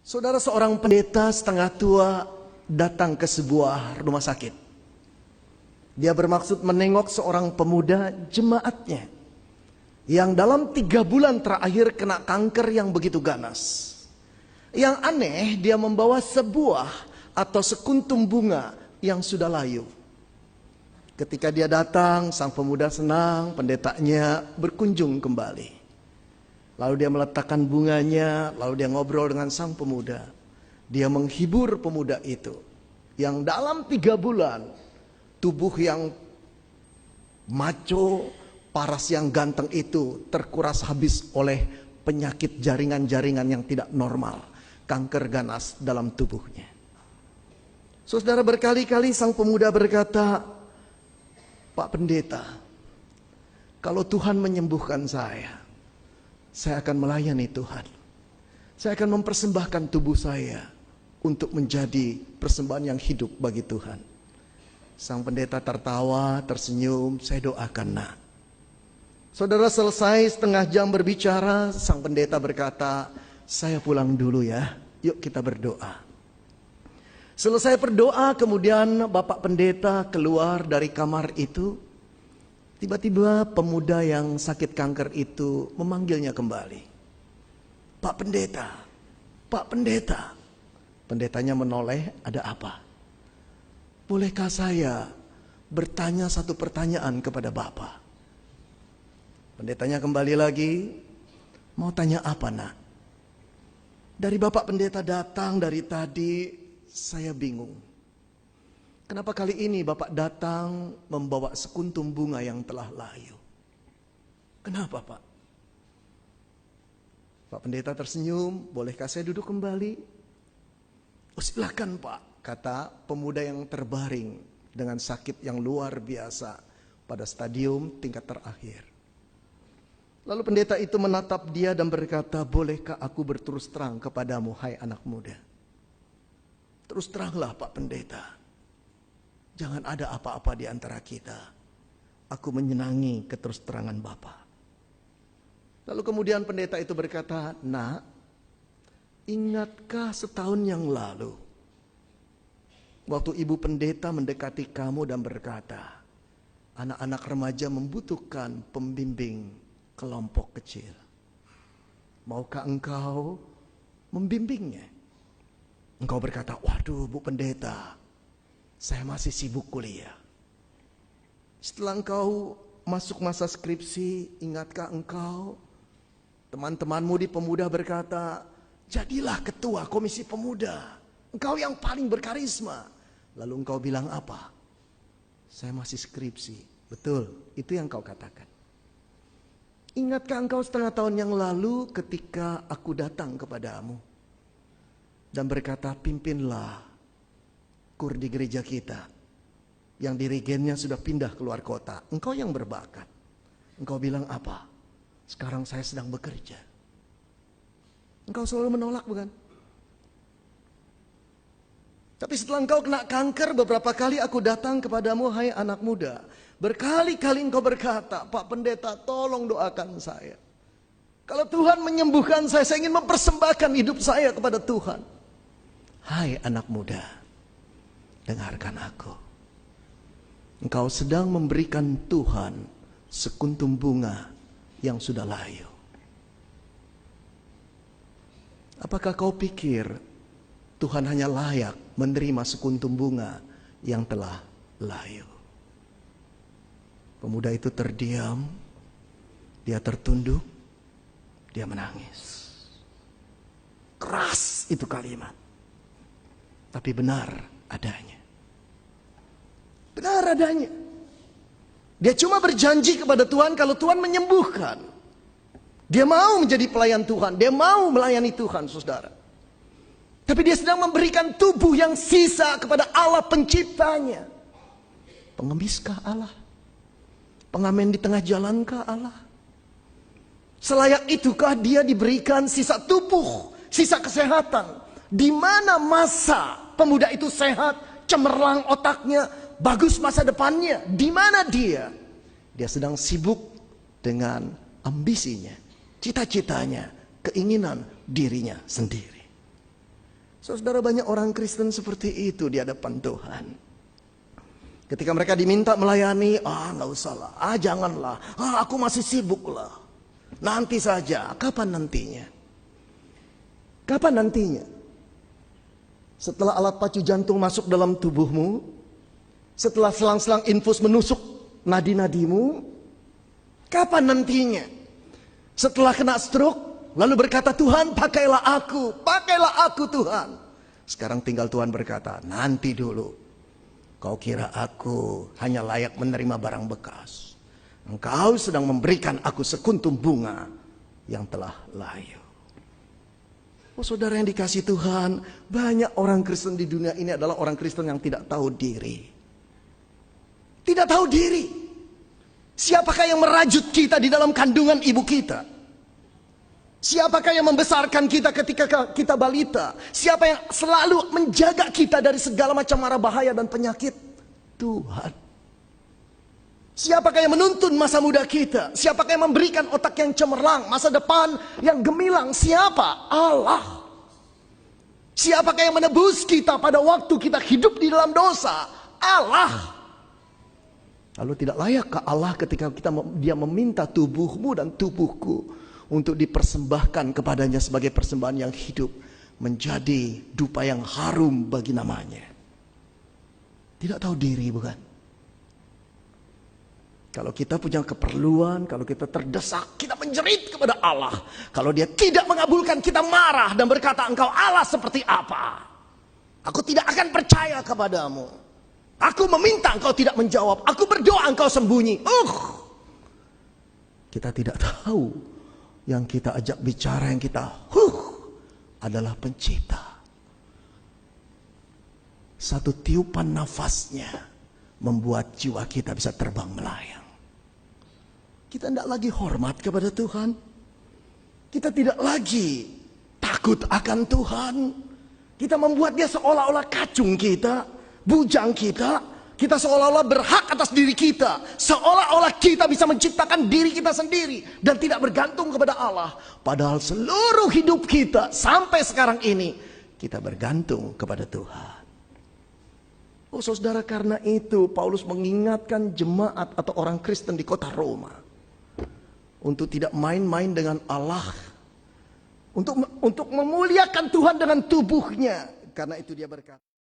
Saudara, seorang pendeta setengah tua datang ke sebuah rumah sakit. Dia bermaksud menengok seorang pemuda jemaatnya yang dalam 3 bulan terakhir kena kanker yang begitu ganas. Yang aneh, dia membawa sebuah atau sekuntum bunga yang sudah layu. Ketika dia datang, sang pemuda senang, pendetanya berkunjung kembali. Lalu dia meletakkan bunganya, lalu dia ngobrol dengan sang pemuda. Dia menghibur pemuda itu, yang dalam 3 bulan, tubuh yang maco, paras yang ganteng itu terkuras habis oleh penyakit jaringan-jaringan yang tidak normal. Kanker ganas dalam tubuhnya. Saudara, berkali-kali sang pemuda berkata, "Pak Pendeta, kalau Tuhan menyembuhkan saya akan melayani Tuhan. Saya akan mempersembahkan tubuh saya untuk menjadi persembahan yang hidup bagi Tuhan." Sang pendeta tertawa, tersenyum, "Saya doakan, nak." Saudara, selesai setengah jam berbicara, sang pendeta berkata, "Saya pulang dulu ya, yuk kita berdoa." Selesai berdoa, kemudian Bapak Pendeta keluar dari kamar itu. Tiba-tiba pemuda yang sakit kanker itu memanggilnya kembali. "Pak Pendeta, Pak Pendeta." Pendetanya menoleh, "Ada apa?" "Bolehkah saya bertanya satu pertanyaan kepada Bapak?" Pendetanya kembali lagi, "Mau tanya apa, nak?" "Dari Bapak Pendeta datang dari tadi, saya bingung. Kenapa kali ini Bapak datang membawa sekuntum bunga yang telah layu? Kenapa, Pak?" Pak Pendeta tersenyum, "Bolehkah saya duduk kembali?" "Oh, silakan, Pak," kata pemuda yang terbaring dengan sakit yang luar biasa pada stadium tingkat terakhir. Lalu pendeta itu menatap dia dan berkata, "Bolehkah aku berterus terang kepadamu, hai anak muda?" "Terus teranglah, Pak Pendeta. Jangan ada apa-apa di antara kita. Aku menyenangi keterus terangan Bapak." Lalu kemudian pendeta itu berkata, "Nak, ingatkah setahun yang lalu, waktu ibu pendeta mendekati kamu dan berkata, anak-anak remaja membutuhkan pembimbing kelompok kecil. Maukah engkau membimbingnya?" Engkau berkata, "Waduh, Bu Pendeta, saya masih sibuk kuliah." Setelah engkau masuk masa skripsi, ingatkah engkau teman-temanmu di pemuda berkata, "Jadilah ketua komisi pemuda, engkau yang paling berkarisma." Lalu engkau bilang apa? "Saya masih skripsi." Betul, itu yang kau katakan. Ingatkah engkau setengah tahun yang lalu ketika aku datang kepadamu dan berkata, "Pimpinlah kur di gereja kita yang dirigennya sudah pindah keluar kota." Engkau yang berbakat. Engkau bilang apa? "Sekarang saya sedang bekerja." Engkau selalu menolak, bukan? Tapi setelah engkau kena kanker, beberapa kali aku datang kepadamu, hai anak muda. Berkali-kali engkau berkata, "Pak Pendeta, tolong doakan saya. Kalau Tuhan menyembuhkan saya ingin mempersembahkan hidup saya kepada Tuhan." Hai anak muda, dengarkan aku. Engkau sedang memberikan Tuhan sekuntum bunga yang sudah layu. Apakah kau pikir Tuhan hanya layak menerima sekuntum bunga yang telah layu? Pemuda itu terdiam, dia tertunduk, dia menangis. Keras itu kalimat, tapi benar adanya. Benar adanya. Dia cuma berjanji kepada Tuhan kalau Tuhan menyembuhkan. Dia mau menjadi pelayan Tuhan, dia mau melayani Tuhan, saudara. Tapi dia sedang memberikan tubuh yang sisa kepada Allah penciptanya. Pengemiskah Allah? Pengamen di tengah jalankah Allah? Selayak itukah dia diberikan sisa tubuh, sisa kesehatan? Di mana masa pemuda itu sehat, cemerlang otaknya, bagus masa depannya? Di mana dia? Dia sedang sibuk dengan ambisinya, cita-citanya, keinginan dirinya sendiri. Saudara, banyak orang Kristen seperti itu di hadapan Tuhan. Ketika mereka diminta melayani, nggak usah lah, janganlah, aku masih sibuk lah. Nanti saja, kapan nantinya? Kapan nantinya? Setelah alat pacu jantung masuk dalam tubuhmu, setelah selang-selang infus menusuk nadi-nadimu, kapan nantinya? Setelah kena stroke, lalu berkata, Tuhan pakailah aku Tuhan. Sekarang tinggal Tuhan berkata, nanti dulu. Kau kira aku hanya layak menerima barang bekas. Engkau sedang memberikan aku sekuntum bunga yang telah layu. Saudara yang dikasihi Tuhan, banyak orang Kristen di dunia ini adalah orang Kristen yang tidak tahu diri. Tidak tahu diri. Siapakah yang merajut kita di dalam kandungan ibu kita? Siapakah yang membesarkan kita ketika kita balita? Siapa yang selalu menjaga kita dari segala macam mara bahaya dan penyakit? Tuhan. Siapakah yang menuntun masa muda kita? Siapakah yang memberikan otak yang cemerlang, masa depan yang gemilang? Siapa? Allah. Siapakah yang menebus kita pada waktu kita hidup di dalam dosa? Allah. Lalu tidak layakkah Allah ketika dia meminta tubuhmu dan tubuhku untuk dipersembahkan kepadanya sebagai persembahan yang hidup, menjadi dupa yang harum bagi namanya? Tidak tahu diri, bukan? Kalau kita punya keperluan, kalau kita terdesak, kita menjerit kepada Allah. Kalau dia tidak mengabulkan, kita marah dan berkata, engkau Allah seperti apa? Aku tidak akan percaya kepadamu. Aku meminta, engkau tidak menjawab. Aku berdoa, engkau sembunyi. Kita tidak tahu yang kita ajak bicara, yang kita adalah Pencipta. Satu tiupan nafasnya membuat jiwa kita bisa terbang melayang. Kita tidak lagi hormat kepada Tuhan. Kita tidak lagi takut akan Tuhan. Kita membuat dia seolah-olah kacung kita, bujang kita. Kita seolah-olah berhak atas diri kita. Seolah-olah kita bisa menciptakan diri kita sendiri dan tidak bergantung kepada Allah. Padahal seluruh hidup kita sampai sekarang ini, kita bergantung kepada Tuhan. Saudara, karena itu Paulus mengingatkan jemaat atau orang Kristen di kota Roma untuk tidak main-main dengan Allah, untuk memuliakan Tuhan dengan tubuhnya. Karena itu dia berkata,